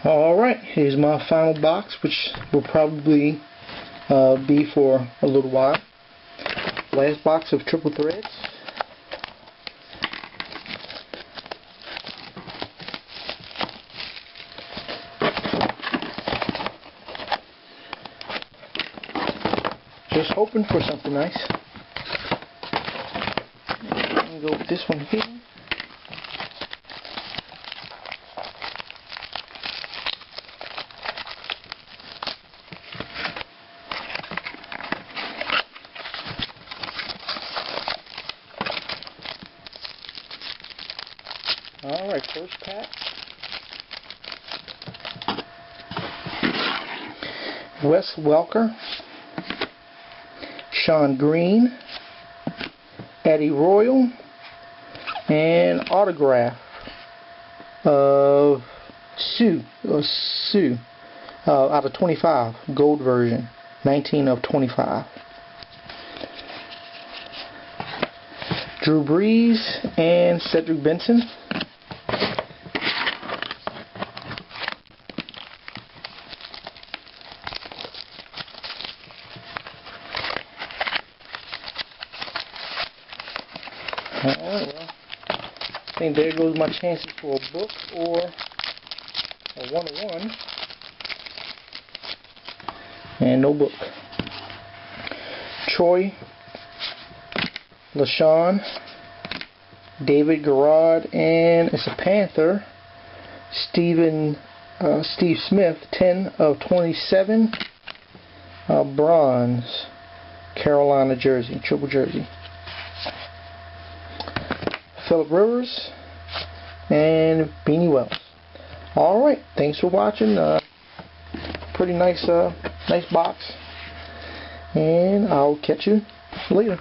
Alright, here's my final box, which will probably be for a little while. Last box of triple threads. Just hoping for something nice. I'm going to go with this one here. Alright, first pack. Wes Welker, Shawn Green, Eddie Royal, and autograph of Sue out of 25, gold version, 19 of 25. Drew Brees and Cedric Benson. Alright, well, I think there goes my chances for a book or a one-on-one. And no book. Troy LaShawn, David Garrard, and it's a Panther, Steve Smith, 10 of 27, bronze, Carolina jersey, triple jersey. Phillip Rivers and Beanie Wells. Alright, thanks for watching. Pretty nice nice box, and I'll catch you later.